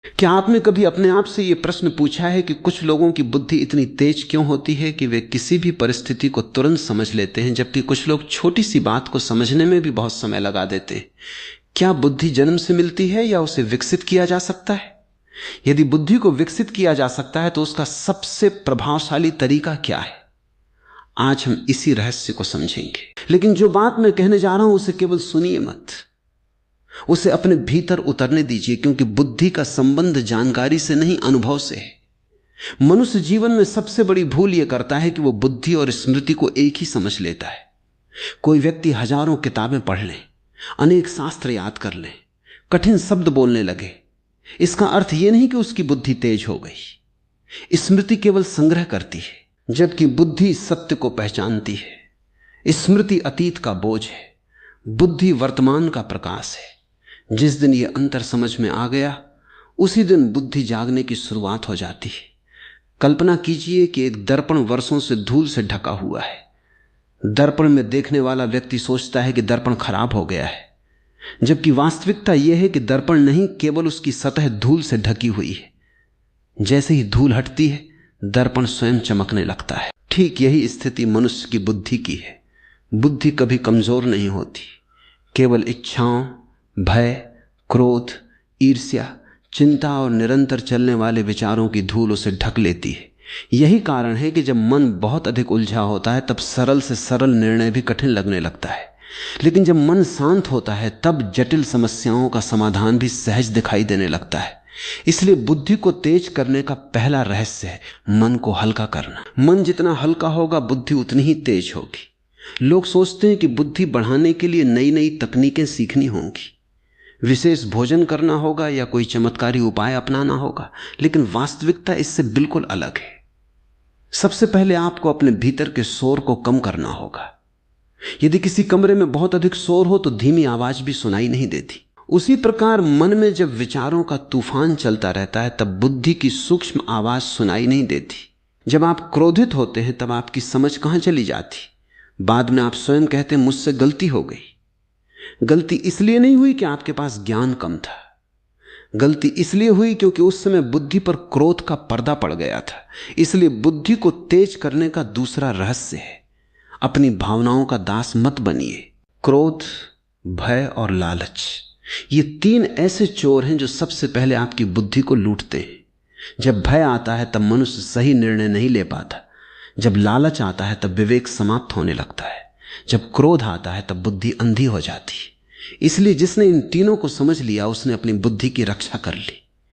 क्या आपने कभी अपने आप से यह प्रश्न पूछा है कि कुछ लोगों की बुद्धि इतनी तेज क्यों होती है कि वे किसी भी परिस्थिति को तुरंत समझ लेते हैं, जबकि कुछ लोग छोटी सी बात को समझने में भी बहुत समय लगा देते हैं? क्या बुद्धि जन्म से मिलती है या उसे विकसित किया जा सकता है? यदि बुद्धि को विकसित किया जा सकता है तो उसका सबसे प्रभावशाली तरीका क्या है? आज हम इसी रहस्य को समझेंगे। लेकिन जो बात मैं कहने जा रहा हूं उसे केवल सुनिए मत, उसे अपने भीतर उतरने दीजिए, क्योंकि बुद्धि का संबंध जानकारी से नहीं, अनुभव से है। मनुष्य जीवन में सबसे बड़ी भूल यह करता है कि वो बुद्धि और स्मृति को एक ही समझ लेता है। कोई व्यक्ति हजारों किताबें पढ़ ले, अनेक शास्त्र याद कर ले, कठिन शब्द बोलने लगे, इसका अर्थ यह नहीं कि उसकी बुद्धि तेज हो गई। स्मृति केवल संग्रह करती है, जबकि बुद्धि सत्य को पहचानती है। स्मृति अतीत का बोझ है, बुद्धि वर्तमान का प्रकाश है। जिस दिन यह अंतर समझ में आ गया, उसी दिन बुद्धि जागने की शुरुआत हो जाती है। कल्पना कीजिए कि एक दर्पण वर्षों से धूल से ढका हुआ है। दर्पण में देखने वाला व्यक्ति सोचता है कि दर्पण खराब हो गया है, जबकि वास्तविकता यह है कि दर्पण नहीं, केवल उसकी सतह धूल से ढकी हुई है। जैसे ही धूल हटती है, दर्पण स्वयं चमकने लगता है। ठीक यही स्थिति मनुष्य की बुद्धि की है। बुद्धि कभी कमजोर नहीं होती, केवल इच्छाओं, भय, क्रोध, ईर्ष्या, चिंता और निरंतर चलने वाले विचारों की धूल उसे ढक लेती है। यही कारण है कि जब मन बहुत अधिक उलझा होता है तब सरल से सरल निर्णय भी कठिन लगने लगता है, लेकिन जब मन शांत होता है तब जटिल समस्याओं का समाधान भी सहज दिखाई देने लगता है। इसलिए बुद्धि को तेज करने का पहला रहस्य है मन को हल्का करना। मन जितना हल्का होगा, बुद्धि उतनी ही तेज होगी। लोग सोचते हैं कि बुद्धि बढ़ाने के लिए नई नई तकनीकें सीखनी होंगी, विशेष भोजन करना होगा या कोई चमत्कारी उपाय अपनाना होगा, लेकिन वास्तविकता इससे बिल्कुल अलग है। सबसे पहले आपको अपने भीतर के शोर को कम करना होगा। यदि किसी कमरे में बहुत अधिक शोर हो तो धीमी आवाज भी सुनाई नहीं देती। उसी प्रकार मन में जब विचारों का तूफान चलता रहता है तब बुद्धि की सूक्ष्म आवाज सुनाई नहीं देती। जब आप क्रोधित होते हैं तब आपकी समझ कहां चली जाती? बाद में आप स्वयं कहते हैं मुझसे गलती हो गई। गलती इसलिए नहीं हुई कि आपके पास ज्ञान कम था, गलती इसलिए हुई क्योंकि उस समय बुद्धि पर क्रोध का पर्दा पड़ गया था। इसलिए बुद्धि को तेज करने का दूसरा रहस्य है, अपनी भावनाओं का दास मत बनिए। क्रोध, भय और लालच, ये तीन ऐसे चोर हैं जो सबसे पहले आपकी बुद्धि को लूटते हैं। जब भय आता है तब मनुष्य सही निर्णय नहीं ले पाता, जब लालच आता है तब विवेक समाप्त होने लगता है, जब क्रोध आता है तब बुद्धि अंधी हो जाती है। इसलिए जिसने इन तीनों को समझ लिया उसने अपनी बुद्धि की रक्षा कर ली।